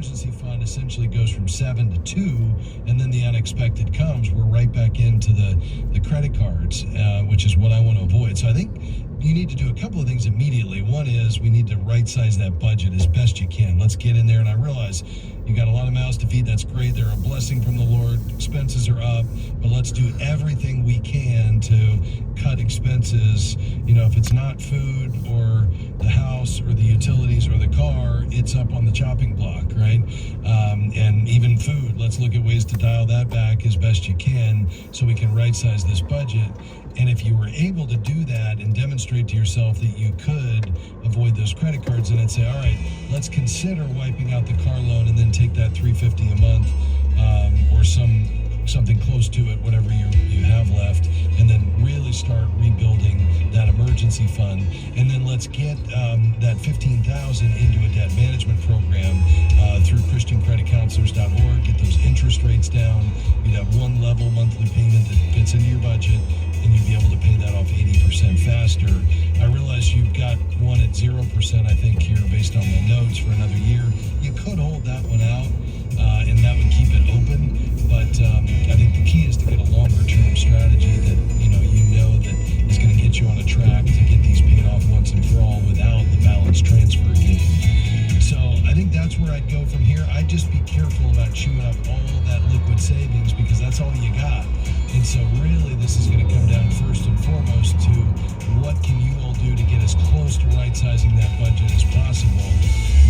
emergency fund essentially goes from 7 to 2, and then the unexpected comes, we're right back into the credit cards, which is what I want to avoid. So I think you need to do a couple of things immediately. One is we need to right size that budget as best you can. Let's get in there. And I realize you got a lot of mouths to feed. That's great. They're a blessing from the Lord. Expenses are up, but let's do everything we can to cut expenses. You know, if it's not food or the house or the utilities or the car, it's up on the chopping block, right? And even food, let's look at ways to dial that back as best you can so we can right size this budget. And if you were able to do that and demonstrate to yourself that you could avoid those credit cards, and I'd say, all right, let's consider wiping out the car loan and then take that $350 a month or something close to it, whatever you have left, and then really start rebuilding that emergency fund. And then let's get that $15,000 into a debt management program through ChristianCreditCounselors.org. Get those interest rates down. You'd have one level monthly payment that fits into your budget, and you'd be able to pay that off 80% faster. I realize you've got one at 0%, I think, here based on my notes for another year. You could hold that one out, and that would keep it open. But I think the key is to get a longer-term strategy that you know that is going to get you on a track to get these paid off once and for all without the balance transfer game. So I think that's where I'd go from here. I'd just be careful about chewing up all that liquid savings because that's all you got. And so really this is going to come down first and foremost to what can you all do to get as close to right-sizing that budget as possible.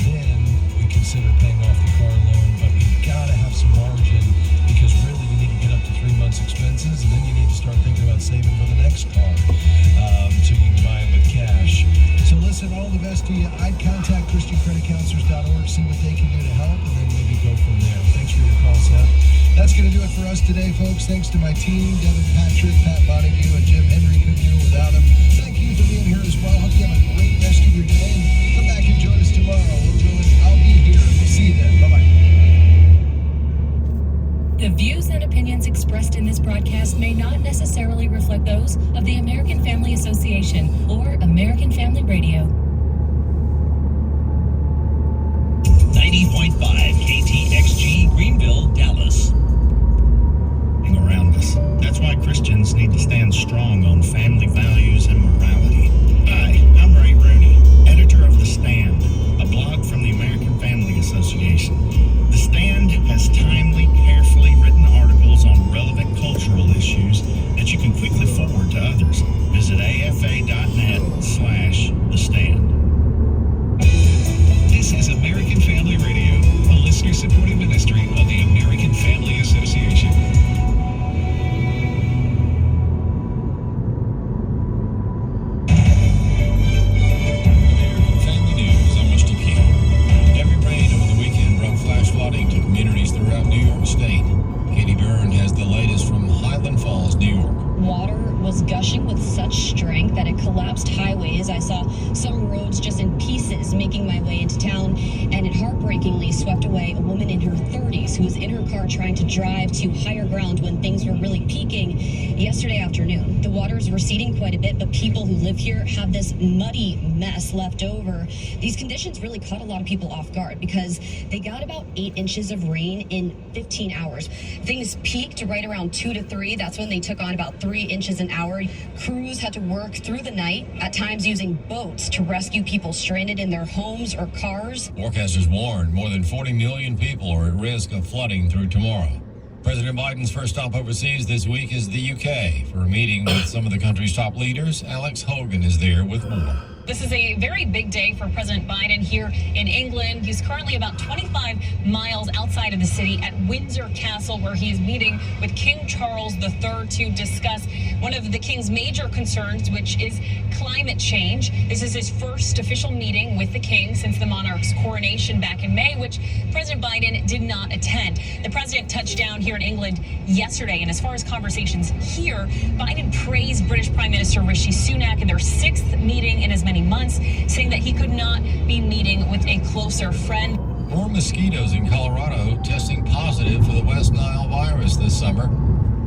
Then we consider paying off the car loan, but we've got to have some margin because really you need to get up to 3 months expenses, and then you need to start thinking about saving for the next car so you can buy it with cash. So listen, all the best to you. I'd contact ChristianCreditCounselors.org, see what they can do to help, and then maybe go from there. Thanks for your call, Seth. That's going to do it for us today, folks. Thanks to my team, Devin Patrick, Pat Montague, and Jim Henry. Couldn't do it without him. Thank you for being here as well. Hope you have a great rest of your day. And come back and join us tomorrow. I'll be here. See you then. Bye-bye. The views and opinions expressed in this broadcast may not necessarily reflect those of the American Family Association or American Family Radio. 90.5 KTXG, Greenville, Dallas. Around us. That's why Christians need to stand strong on family values and morality. Hi, I'm Ray Rooney, editor of The Stand, a blog from the American Family Association. The Stand has timely, carefully written articles on relevant cultural issues that you can quickly forward to others. Visit afa.net/The Stand. This is American Family Radio, a listener-supported ministry of the American Family Association. Gushing with such strength that it collapsed highways. I saw some roads just in pieces making my way into town, and it heartbreakingly swept away a woman in her 30s who was in her car trying to drive to higher ground when things were really peaking yesterday afternoon. The water's receding quite a bit, but people who live here have this muddy mess left over. These conditions really caught a lot of people off guard because they got about 8 inches of rain in 15 hours. Things peaked right around 2 to 3. That's when they took on about 3 inches an hour. Crews had to work through the night, at times using boats to rescue people stranded in their homes or cars. Forecasters warn more than 40 million people are at risk of flooding through tomorrow. President Biden's first stop overseas this week is the UK for a meeting with some of the country's top leaders. Alex Hogan is there with more. This is a very big day for President Biden here in England. He's currently about 25 miles outside of the city at Windsor Castle, where he is meeting with King Charles III to discuss one of the king's major concerns, which is climate change. This is his first official meeting with the king since the monarch's coronation back in May, which President Biden did not attend. The president touched down here in England yesterday, and as far as conversations here, Biden praised British Prime Minister Rishi Sunak in their 6th meeting in as many months, saying that he could not be meeting with a closer friend. More mosquitoes in Colorado testing positive for the West Nile virus this summer.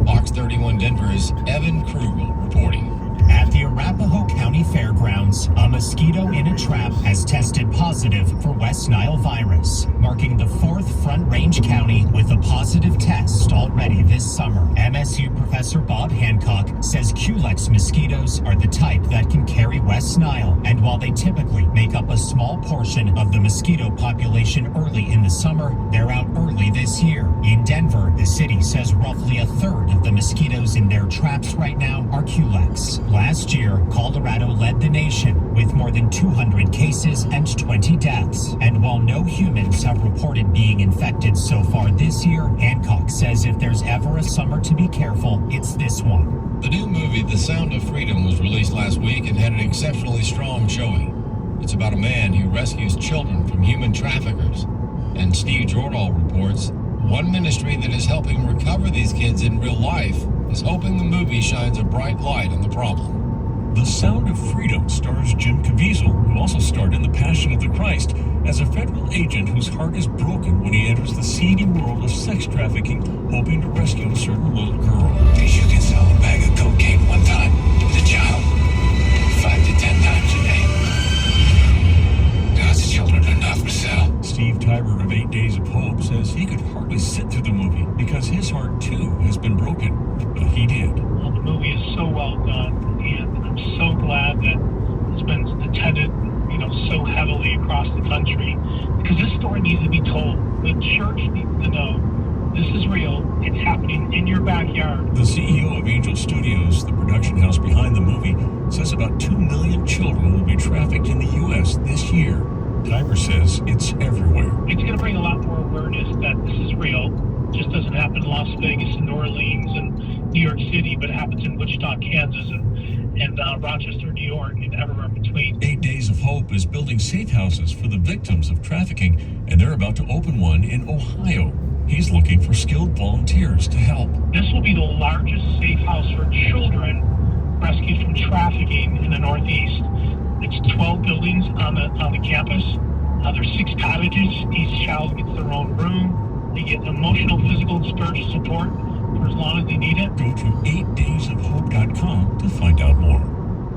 Fox 31 Denver's Evan Krugel reporting. At the Arapahoe County Fairgrounds, a mosquito in a trap has tested positive for West Nile virus. marking the 4th Front Range county with a positive test already this summer. MSU professor Bob Hancock says Culex mosquitoes are the type that can carry West Nile, and while they typically make up a small portion of the mosquito population early in the summer, they're out early this year. In Denver, the city says roughly a third of the mosquitoes in their traps right now are Culex. Last year, Colorado led the nation with more than 200 cases and 20 deaths. And while no humans have reported being infected so far this year, Hancock says if there's ever a summer to be careful, it's this one. The new movie, The Sound of Freedom, was released last week and had an exceptionally strong showing. It's about a man who rescues children from human traffickers. And Steve Jordahl reports one ministry that is helping recover these kids in real life is hoping the movie shines a bright light on the problem. The Sound of Freedom stars Jim Caviezel, who also starred in The Passion of the Christ, as a federal agent whose heart is broken when he enters the seedy world of sex trafficking, hoping to rescue a certain little girl. You can sell a bag of cocaine one time with a child 5 to 10 times a day. God's children are not for sale. Steve Tybert of 8 Days of Hope says he could hardly sit through the movie because his heart too has been broken, but he did. Well, the movie is so well done, and I'm so glad that it's been attended, so heavily across the country, because this story needs to be told. The church needs to know this is real. It's happening in your backyard. The CEO of Angel Studios, the production house behind the movie, says about 2 million children will be trafficked in the U.S. this year. Tiber says it's everywhere. It's going to bring a lot more awareness that this is real. It just doesn't happen in Las Vegas and New Orleans and New York City, but it happens in Wichita, Kansas, and Rochester, New York, and everywhere in between. 8 Days of Hope is building safe houses for the victims of trafficking, and they're about to open one in Ohio. He's looking for skilled volunteers to help. This will be the largest safe house for children rescued from trafficking in the Northeast. It's 12 buildings on the campus. There's 6 cottages. Each child gets their own room. They get emotional, physical, and spiritual support for as long as they need it. Go to 8daysofhope.com to find out more.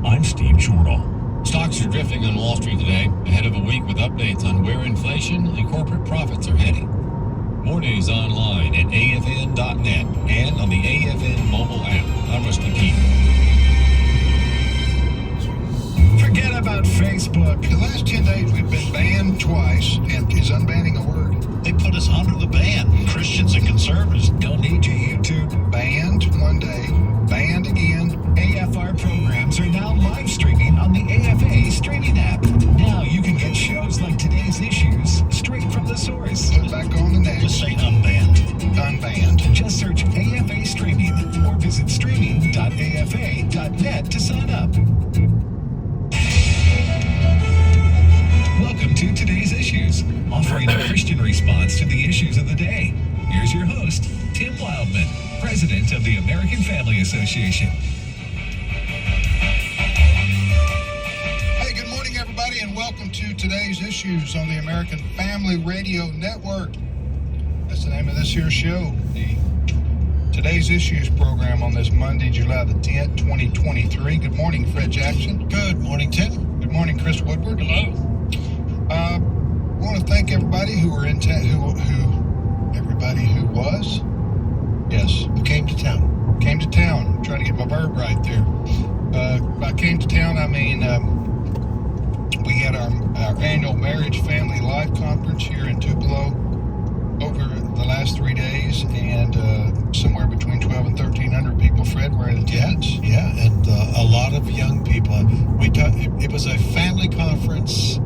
I'm Steve Jordahl. Stocks are drifting on Wall Street today, ahead of a week with updates on where inflation and corporate profits are heading. More news online at afn.net and on the AFN mobile app. I'm Rusty Keith. Forget about Facebook. The last 10 days we've been banned twice, and is unbanning a word? They put us under the ban. Christians and conservatives Don't need you, YouTube. Banned one day, banned again. AFR programs are now live streaming on the AFA streaming app. Now you can get shows like Today's Issues straight from the source. Put back on the next. just say unbanned. Unbanned. Just search AFA Streaming or visit streaming.afa.net to sign up. Welcome to Today's Issues, offering a Christian response to the issues of the day. Here's your host, Tim Wildman, President of the American Family Association. Hey, good morning, everybody, and welcome to Today's Issues on the American Family Radio Network. That's the name of this here show, the Today's Issues program on this Monday, July the 10th, 2023. Good morning, Fred Jackson. Good morning, Tim. Good morning, Chris Woodward. Hello. I want to thank everybody who were in town, who Came to town. came to town. I'm trying to get my verb right there. By came to town, I mean we had our annual Marriage Family Life Conference here in Tupelo over the last 3 days, and somewhere between 12 and 1,300 people, Fred, were in attendance. Yeah, and a lot of young people. It was a family conference,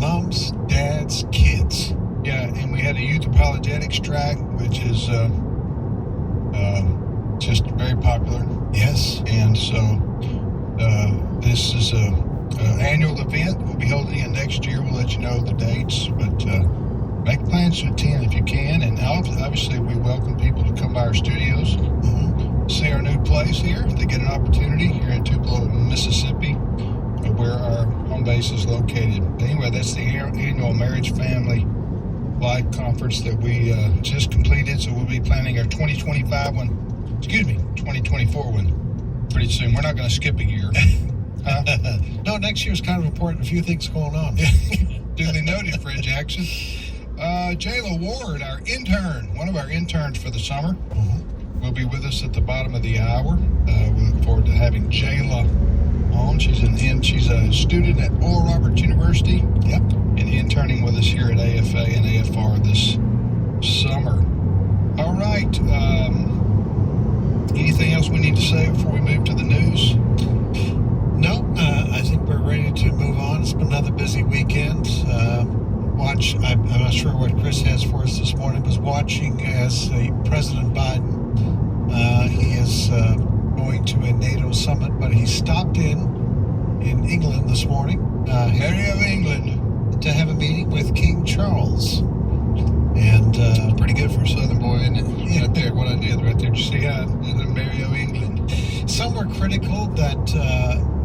moms, dads, kids. Yeah, and we had a youth apologetics track, which is just very popular. Yes. And so this is a annual event. We'll be holding it next year. We'll let you know the dates, but make plans to attend if you can. And obviously, we welcome people to come by our studios, see our new place here. They get an opportunity here in Tupelo, Mississippi, where our home base is located. Anyway, that's the annual Marriage Family Life Conference that we just completed. So we'll be planning our 2024 one pretty soon. We're not going to skip a year. No, next year's kind of important. A few things going on. Duly noted, Fred Jackson. Jayla Ward, our intern, one of our interns for the summer, will be with us at the bottom of the hour. We look forward to having Jayla on. She's a student at Oral Roberts University. Yep. And interning with us here at AFA and AFR this summer. All right. Anything else we need to say before we move to the news? No, I think we're ready to move on. It's been another busy weekend. I'm not sure what Chris has for us this morning, was watching as President Biden, he is going to a NATO summit, but he stopped in England this morning. Mary of England. To have a meeting with King Charles. And pretty good for a Southern boy, isn't it? Yeah. Right there, what I did right there. Did you see how the Mary of England? Some were critical that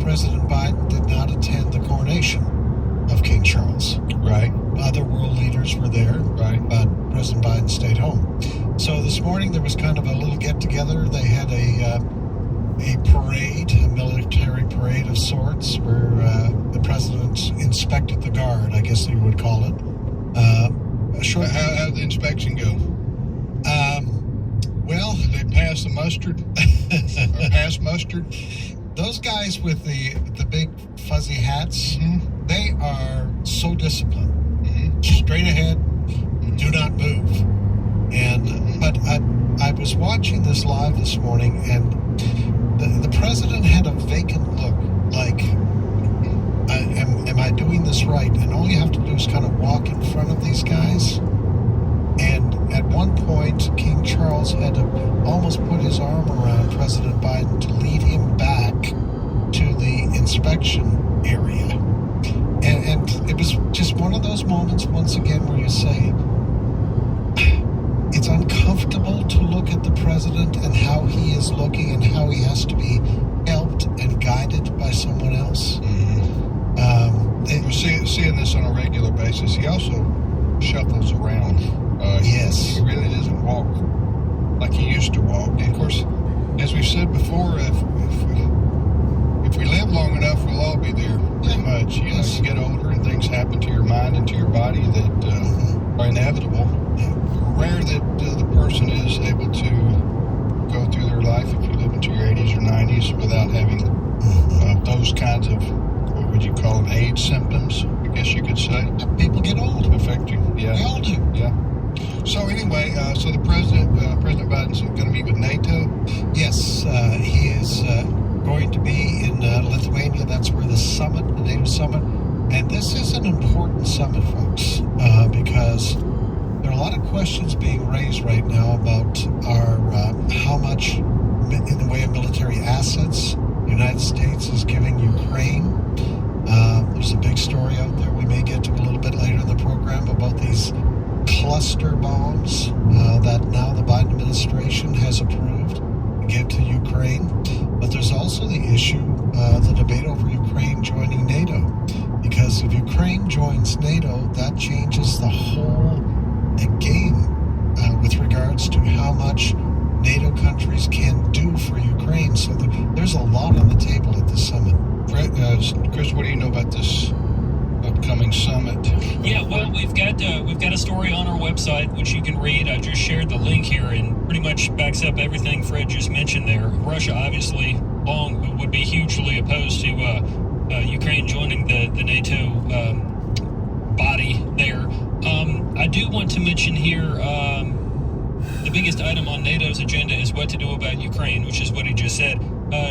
President Biden did not attend the coronation of King Charles. Right. Other world leaders were there, right, but President Biden stayed home. So this morning there was kind of a little get-together. They had a parade, a military parade of sorts, where the president inspected the guard, I guess you would call it. How did the inspection go? Well, did they pass the mustard? Or pass mustard? Those guys with the big fuzzy hats, they are so disciplined. Straight ahead, do not move. And but I was watching this live this morning, and the president had a vacant look, like, am I doing this right? And all you have to do is kind of walk in front of these guys. And at one point, King Charles had to almost put his arm around President Biden to lead him back to the inspection area. And it was just one of those moments, once again, where you say, it's uncomfortable to look at the president and how he is looking and how he has to be helped and guided by someone else. We're seeing this on a regular basis. He also shuffles around. Yes. He really doesn't walk like he used to walk. And of course, as we've said before, if we live long enough, we'll all be there pretty much. You know, you get older and things happen to your mind and to your body that are inevitable. Rare that the person is able to go through their life, if you live into your 80s or 90s, without having those kinds of, what would you call them, age symptoms, I guess you could say. People get old. Affect you. Yeah. They all do. Yeah. So anyway, so the President Biden's going to meet with NATO? Yes, he is going to be in Lithuania. That's where the NATO summit. And this is an important summit, folks, because there are a lot of questions being raised right now about how much in the way of military assets the United States is giving Ukraine. There's a big story out there we may get to a little bit later in the program about these cluster bombs that now the Biden administration has approved to give to Ukraine. But there's also the issue, the debate over Ukraine joining NATO. Because if Ukraine joins NATO, that changes the whole game with regards to how much NATO countries can do for Ukraine. So there's a lot on the table at this summit. Chris, what do you know about this upcoming summit? Yeah, well, we've got a story on our website which you can read. I just shared the link here, and pretty much backs up everything Fred just mentioned there. Russia obviously would be hugely opposed to Ukraine joining the NATO body there. I do want to mention here the biggest item on NATO's agenda is what to do about Ukraine, which is what he just said.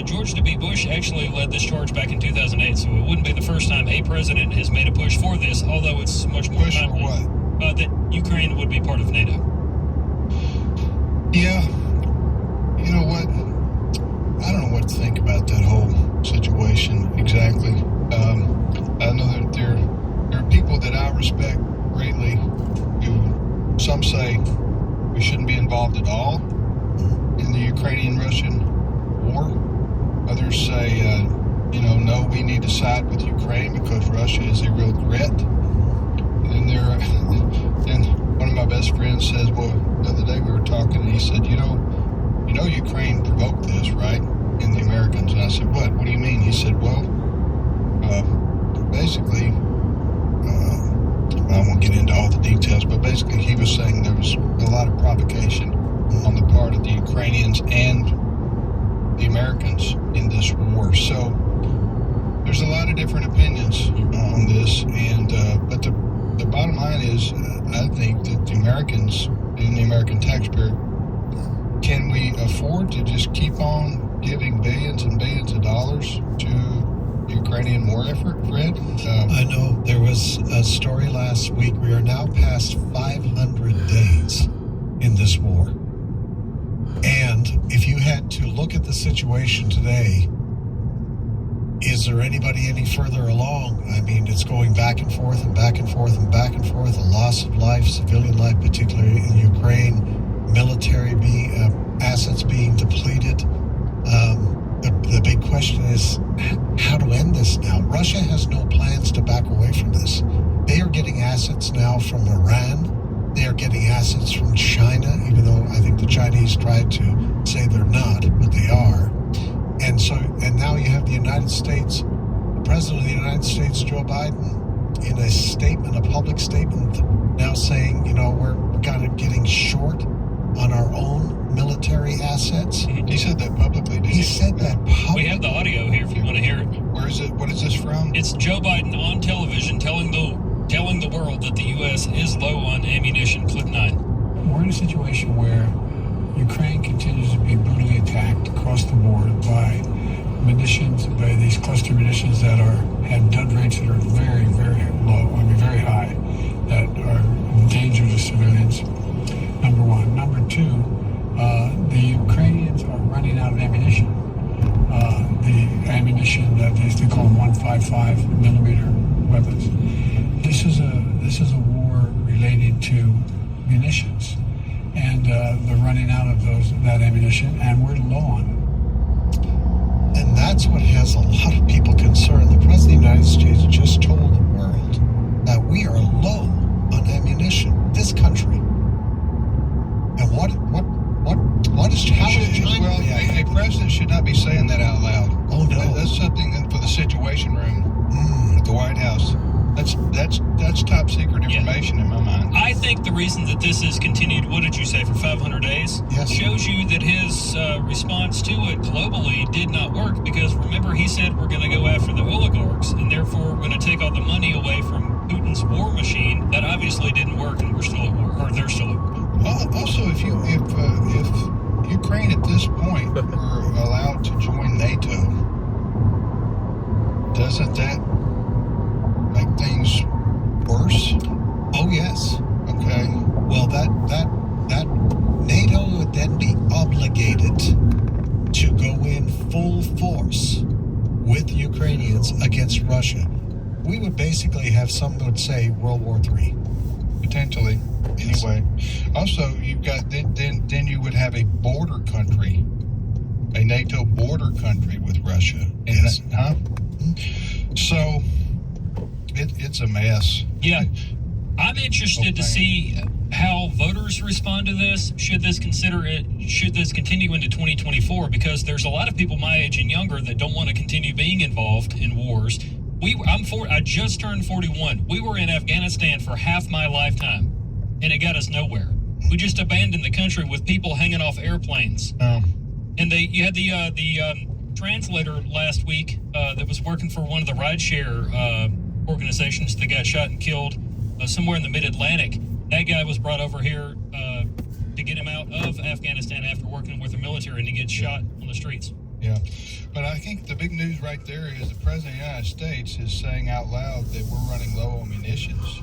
George W. Bush actually led this charge back in 2008, so it wouldn't be the first time a president has made a push for this, although it's much more timely that Ukraine would be part of NATO. Yeah. You know what? I don't know what to think about that whole situation exactly. I know that there are people that I respect greatly who some say we shouldn't be involved at all in the Ukrainian-Russian war. Others say, no, we need to side with Ukraine because Russia is a real threat. And one of my best friends says, well, the other day we were talking and he said, you know Ukraine provoked this, right? And the Americans. And I said, what? What do you mean? He said, well, basically, I won't get into all the details, but basically basically he was saying there was a lot of provocation on the part of the Ukrainians and the Americans in this war. So there's a lot of different opinions on this, and but the bottom line is, I think that the Americans and the American taxpayer, can we afford to just keep on giving billions and billions of dollars to the Ukrainian war effort, Fred? I know there was a story last week. We are now past 500 days in this war. And if you had to look at the situation today, is there anybody any further along? I mean, it's going back and forth and back and forth and back and forth. A loss of life, civilian life, particularly in Ukraine, military assets being depleted. The big question is how to end this now. Russia has no plans to back away from this. They are getting assets now from Iran. They are getting assets from China, even though I think the Chinese tried to say they're not, but they are. And now you have the United States, the President of the United States, Joe Biden, in a statement, a public statement, now saying, we're kind of getting short on our own military assets. He said that publicly, didn't he? He said that publicly. We have the audio here if you want to hear it. Where is it? What is this from? It's Joe Biden on television telling the world that the U.S. is low on ammunition. Clip 9. We're in a situation where Ukraine continues to be brutally attacked across the board by munitions, by these cluster munitions that have dud rates that are very, very low, very high, that are a danger to civilians, number one. Number two, the Ukrainians are running out of ammunition. The ammunition that they call 155 millimeter weapons. This is a war related to munitions. And they're running out of that ammunition, and we're low on it. And that's what has a lot of people concerned. The President of the United States just told the world that we are low on ammunition, this country. And what is challenging? Well, a president should not be saying that out loud. Oh no, that's something for the Situation Room at the White House. That's top secret information in my mind. I think the reason that this has continued, what did you say, for 500 days? Yes. Shows you that his response to it globally did not work, because remember he said we're going to go after the oligarchs and therefore we're going to take all the money away from Putin's war machine. That obviously didn't work, and we're still at war, or they're still at war. Also, if Ukraine at this point were allowed to join NATO, doesn't that make things worse? Oh yes. Okay. Well, that NATO would then be obligated to go in full force with Ukrainians against Russia. We would basically have, some would say, World War III. Potentially. Anyway. Also, you've got then you would have a border country, a NATO border country with Russia. Yes. So it's a mess. Yeah. I'm interested to see how voters respond to this. Should this continue into 2024? Because there's a lot of people my age and younger that don't want to continue being involved in wars. I just turned 41. We were in Afghanistan for half my lifetime, and it got us nowhere. We just abandoned the country with people hanging off airplanes. Oh. And you had the translator last week that was working for one of the rideshare organizations that got shot and killed somewhere in the mid-Atlantic. That guy was brought over here to get him out of Afghanistan after working with the military, and he gets shot on the streets. Yeah. But I think the big news right there is the President of the United States is saying out loud that we're running low on munitions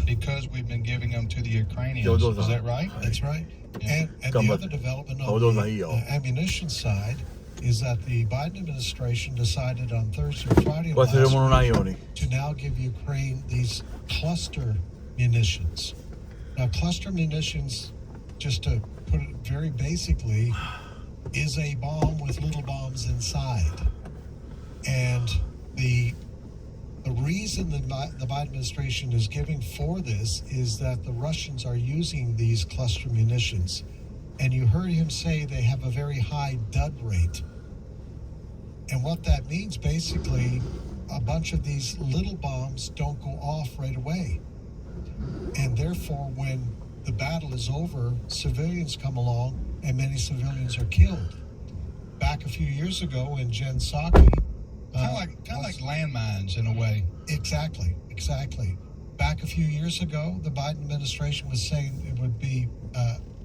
because we've been giving them to the Ukrainians. Is that right? That's right. Yeah. And the other development on the ammunition side is that the Biden administration decided on Thursday or Friday last week to now give Ukraine these cluster munitions. Now, cluster munitions, just to put it very basically, is a bomb with little bombs inside. And the reason the Biden administration is giving for this is that the Russians are using these cluster munitions. And you heard him say they have a very high dud rate. And what that means, basically, a bunch of these little bombs don't go off right away. And therefore, when the battle is over, civilians come along and many civilians are killed. Back a few years ago in Jen Psaki, kind of like landmines in a way. Exactly. Back a few years ago, the Biden administration was saying it would be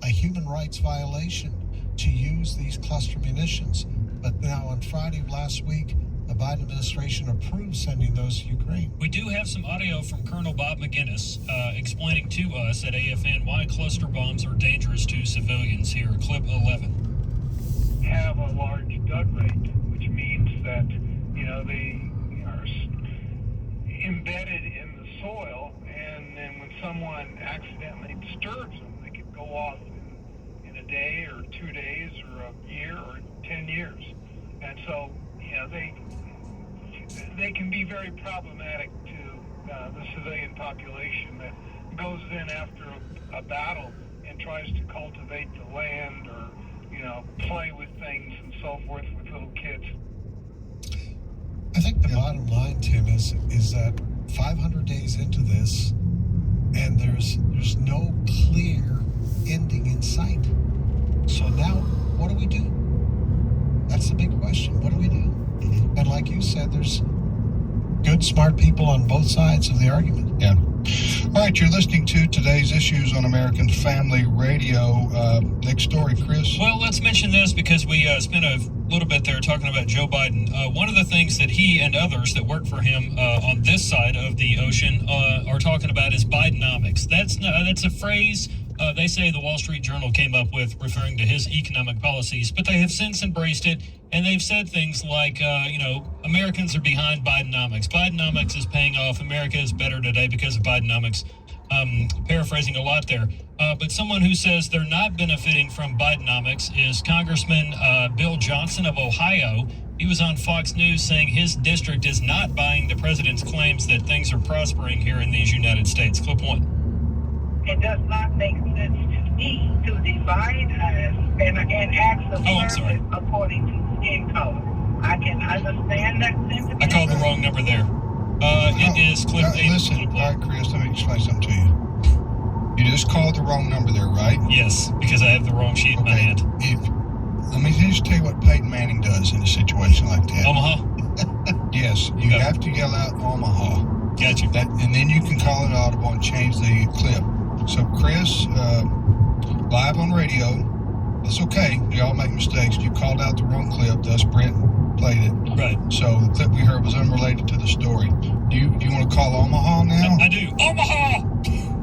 a human rights violation to use these cluster munitions. But now on Friday of last week, the Biden administration approved sending those to Ukraine. We do have some audio from Colonel Bob McGinnis explaining to us at AFN why cluster bombs are dangerous to civilians here. Clip 11. Have a large dud rate, which means that, they are embedded in the soil, and then when someone accidentally disturbs them, they could go off in a day or 2 days or a year or 10 years. And so, they can be very problematic to the civilian population that goes in after a battle and tries to cultivate the land or, play with things and so forth with little kids. I think the bottom line, Tim, is that 500 days into this, and there's no clear ending in sight. So now, what do we do? That's the big question. What do we do? And like you said, there's good, smart people on both sides of the argument. Yeah. All right, you're listening to today's Issues on American Family Radio. Next story, Chris. Well, let's mention this because we spent a little bit there talking about Joe Biden. One of the things that he and others that work for him on this side of the ocean are talking about is Bidenomics. That's a phrase they say the Wall Street Journal came up with referring to his economic policies, but they have since embraced it, and they've said things like, Americans are behind Bidenomics. Bidenomics is paying off. America is better today because of Bidenomics. Paraphrasing a lot there. But someone who says they're not benefiting from Bidenomics is Congressman Bill Johnson of Ohio. He was on Fox News saying his district is not buying the president's claims that things are prospering here in these United States. Clip 1. It does not make sense to me to divide us and act the service according to skin color. I can understand that sentiment. I called the wrong number there. It is clip 8. Listen, all right, Chris, let me explain something to you. You just called the wrong number there, right? Yes, because I have the wrong sheet in my hand. Let me just tell you what Peyton Manning does in a situation like that. Omaha? Yes, you have to yell out Omaha. Gotcha. And then you can call it audible and change the clip. So, Chris, live on radio, it's okay. We all make mistakes. You called out the wrong clip, thus Brent played it. Right. So the clip we heard was unrelated to the story. Do you want to call Omaha now? I do. Omaha!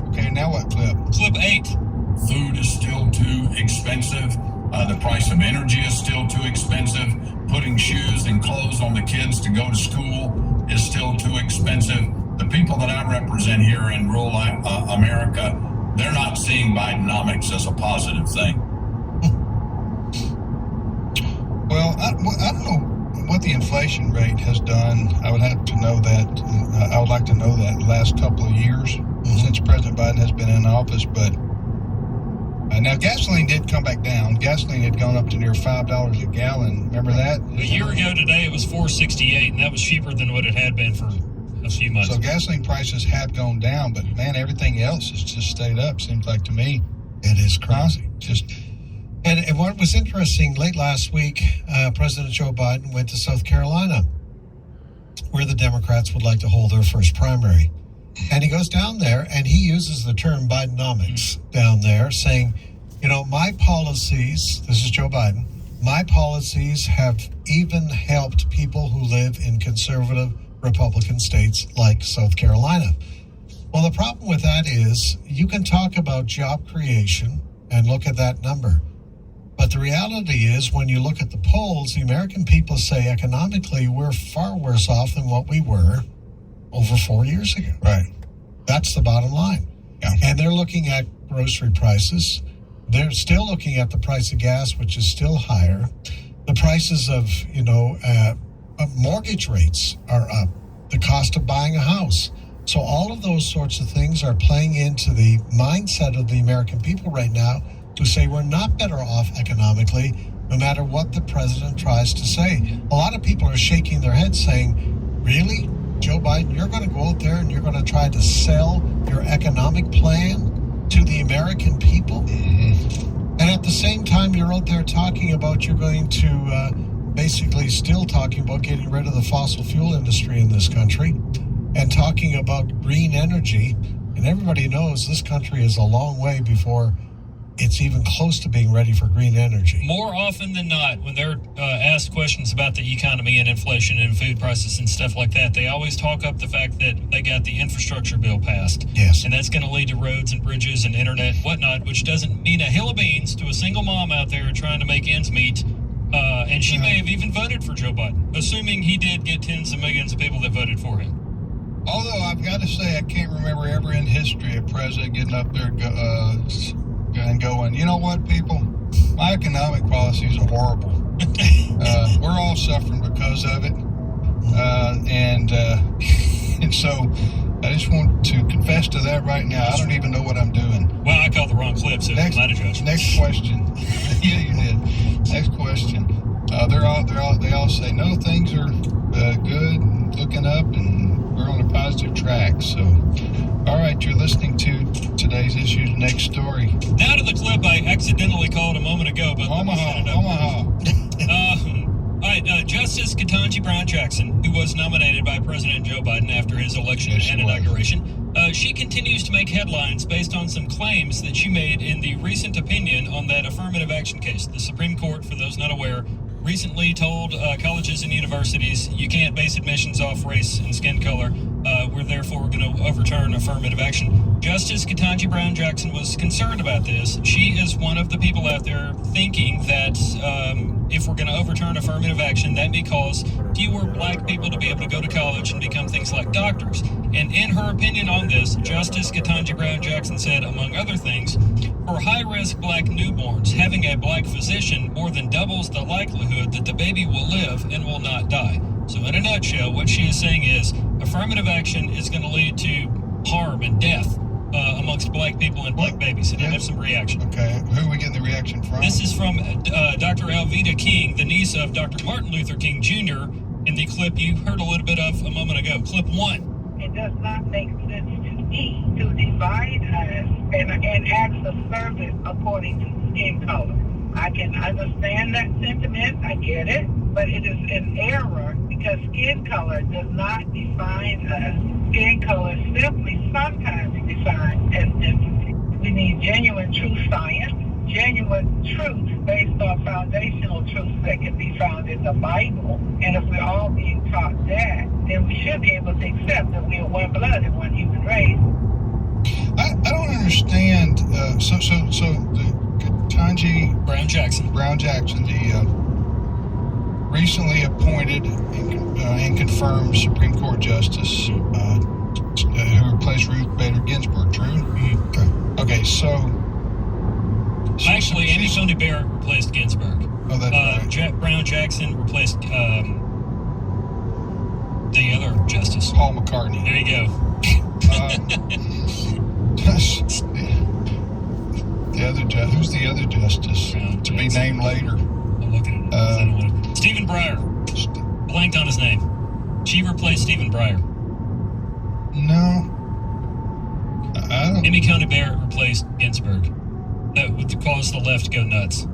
Okay, now what clip? Clip 8. Food is still too expensive. The price of energy is still too expensive. Putting shoes and clothes on the kids to go to school is still too expensive. The people that I represent here in rural America, they're not seeing Bidenomics as a positive thing. Well, I don't know what the inflation rate has done. I would have to know that. I would like to know that the last couple of years since President Biden has been in office. But now gasoline did come back down. Gasoline had gone up to near $5 a gallon. Remember that? A year ago today, it was $4.68, and that was cheaper than what it had been for a few months. So gasoline prices have gone down, but man, everything else has just stayed up. Seems like to me. It is crazy. Just. And what was interesting, late last week, President Joe Biden went to South Carolina, where the Democrats would like to hold their first primary. And he goes down there, and he uses the term Bidenomics down there, saying, my policies, this is Joe Biden, my policies have even helped people who live in conservative Republican states like South Carolina. Well, the problem with that is you can talk about job creation and look at that number. But the reality is, when you look at the polls, the American people say economically we're far worse off than what we were over 4 years ago. Right. That's the bottom line. Yeah. And they're looking at grocery prices. They're still looking at the price of gas, which is still higher. The prices of, mortgage rates are up. The cost of buying a house. So all of those sorts of things are playing into the mindset of the American people right now, who say we're not better off economically, no matter what the president tries to say. A lot of people are shaking their heads saying, really? Joe Biden, you're going to go out there and you're going to try to sell your economic plan to the American people. And at the same time, you're out there talking about you're going to basically still talking about getting rid of the fossil fuel industry in this country and talking about green energy. And everybody knows this country is a long way before it's even close to being ready for green energy. More often than not, when they're asked questions about the economy and inflation and food prices and stuff like that, they always talk up the fact that they got the infrastructure bill passed. Yes. And that's going to lead to roads and bridges and internet and whatnot, which doesn't mean a hill of beans to a single mom out there trying to make ends meet. And she may have even voted for Joe Biden, assuming he did get tens of millions of people that voted for him. Although I've got to say, I can't remember ever in history a president getting up there and going, you know what, people, my economic policies are horrible. We're all suffering because of it. And so I just want to confess to that right now. I don't even know what I'm doing. Well, I called the wrong clip, so next, might have judged. Next question. Yeah, you did. Next question. They all say, no, things are good, looking up, and we're on a positive track. So, all right, you're listening to today's Issues Next Story. Now to the clip I accidentally called a moment ago, but Omaha. All right, Justice Ketanji Brown Jackson, who was nominated by President Joe Biden after his election and inauguration, she continues to make headlines based on some claims that she made in the recent opinion on that affirmative action case. The Supreme Court, for those not aware, recently told colleges and universities you can't base admissions off race and skin color. We're therefore going to overturn affirmative action. Justice Ketanji Brown Jackson was concerned about this. She is one of the people out there thinking that if we're going to overturn affirmative action, that may cause fewer black people to be able to go to college and become things like doctors. And in her opinion on this, Justice Ketanji Brown Jackson said, among other things, for high-risk black newborns, having a black physician more than doubles the likelihood that the baby will live and will not die. So in a nutshell, what she is saying is affirmative action is going to lead to harm and death amongst black people and black babies. And I have some reaction. Okay, who are we getting the reaction from? This is from Dr. Alveda King, the niece of Dr. Martin Luther King Jr., in the clip you heard a little bit of a moment ago. Clip 1. It does not make sense to me to divide us and ask a service according to skin color. I can understand that sentiment, I get it, but it is an error because skin color does not define us. Skin color simply sometimes defined as density. We need genuine true science, genuine truth based on foundational truths that can be found in the Bible. And if we're all being taught that, then we should be able to accept that we are one blood and one human race. I don't understand. So the Ketanji Brown Jackson, the recently appointed and confirmed Supreme Court Justice who replaced Ruth Bader Ginsburg. True. Mm-hmm. Okay, so actually, Amy Coney Barrett replaced Ginsburg. Oh, that's right. Brown Jackson replaced the other justice, Paul McCartney. There you go. Who's the other justice to be named later? I'm looking at it. Stephen Breyer. Blanked on his name. She replaced Stephen Breyer. No. I don't. Amy Coney Barrett replaced Ginsburg. That would cause the left to go nuts.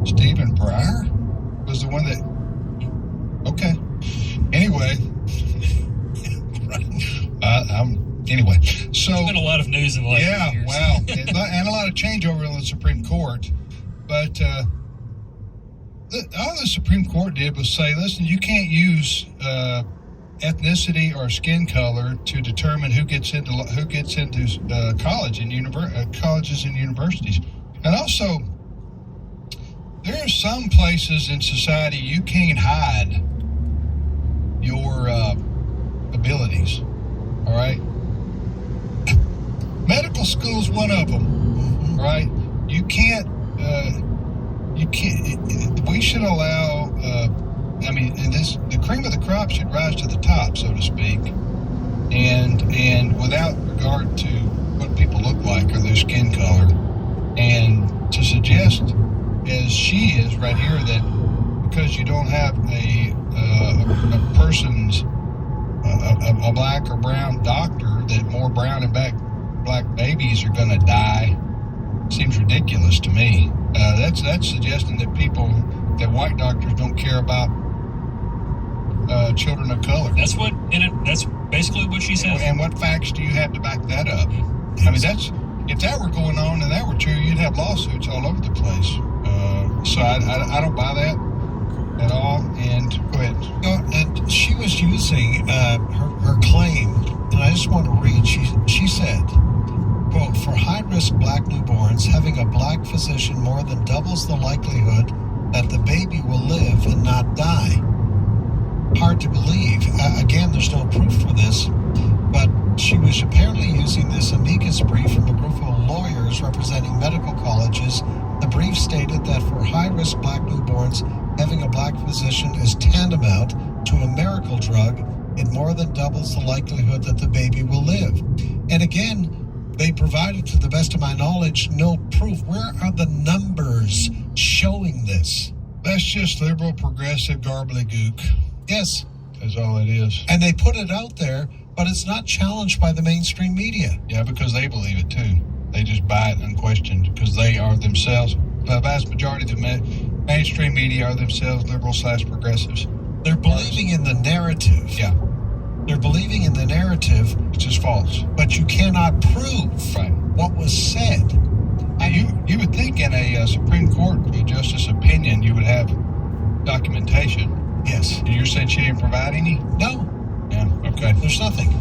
Stephen Breyer was the one that. Okay. Anyway. Anyway, so there's been a lot of news in the last few years. Wow, and a lot of changeover in the Supreme Court. But all the Supreme Court did was say, listen, you can't use ethnicity or skin color to determine who gets into college and colleges and universities. And also, there are some places in society you can't hide your abilities. All right. Medical school's one of them, right? You can't. We should allow. The cream of the crop should rise to the top, so to speak, and without regard to what people look like or their skin color. And to suggest, as she is right here, that because you don't have a person's a black or brown doctor, that more brown and black babies are going to die seems ridiculous to me. That's suggesting that white doctors don't care about children of color. That's basically what she says. And what facts do you have to back that up? I mean, if that were going on and that were true, you'd have lawsuits all over the place. So I don't buy that at all. And go ahead. And she was using her claim, and I just want to read. She said, quote, "For high-risk black newborns, having a black physician more than doubles the likelihood that the baby will live and not die." Hard to believe. Again, there's no proof for this, but she was apparently using this amicus brief from a group of lawyers representing medical colleges. The brief stated that for high-risk black newborns, having a black physician is tantamount to a miracle drug. It more than doubles the likelihood that the baby will live. And again, they provided, to the best of my knowledge, no proof. Where are the numbers showing this? That's just liberal, progressive gobbledygook. Yes. That's all it is. And they put it out there, but it's not challenged by the mainstream media. Yeah, because they believe it too. They just buy it unquestioned because they are themselves, the vast majority of the mainstream media are themselves liberal/progressives. They're believing in the narrative. Yeah. They're believing in the narrative. Which is false. But you cannot prove what was said. You would think in a Supreme Court justice opinion you would have documentation. Yes. And you're saying she didn't provide any? No. Yeah, okay. There's nothing.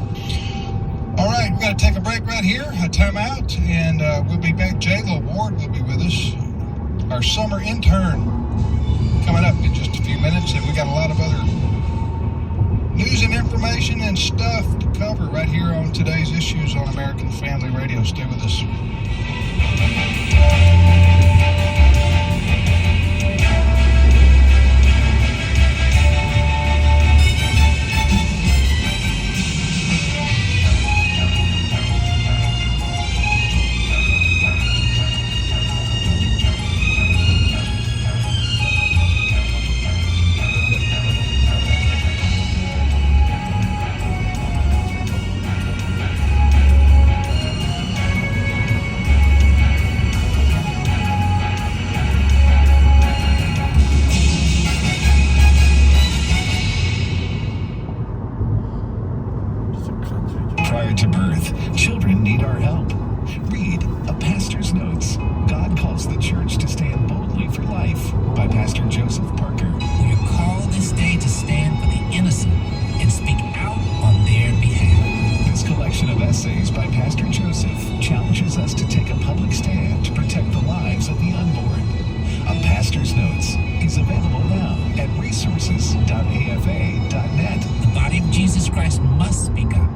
All right, we've got to take a break right here, a timeout, and we'll be back. J-Lo Ward will be with us, our summer intern, coming up in just a few minutes, and we got a lot of other news and information and stuff to cover right here on today's issues on American Family Radio. Stay with us. Prior to birth, children need our help. Read A Pastor's Notes. God Calls the Church to Stand Boldly for Life by Pastor Joseph Parker. We are called this day to stand for the innocent and speak out on their behalf. This collection of essays by Pastor Joseph challenges us to take a public stand to protect the lives of the unborn. A Pastor's Notes is available now at resources.afa.net. The body of Jesus Christ must speak up.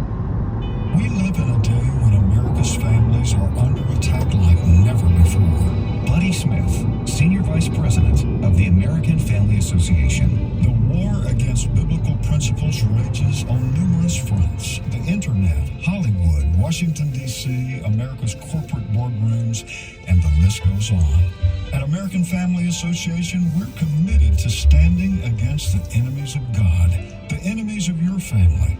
We live in a day when America's families are under attack like never before. Buddy Smith, Senior Vice President of the American Family Association. The war against biblical principles rages on numerous fronts. The internet, Hollywood, Washington, D.C., America's corporate boardrooms, and the list goes on. At American Family Association, we're committed to standing against the enemies of God, the enemies of your family.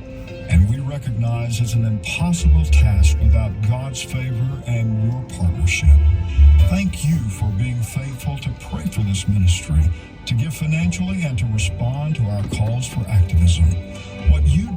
And we recognize it's an impossible task without God's favor and your partnership. Thank you for being faithful to pray for this ministry, to give financially, and to respond to our calls for activism. What you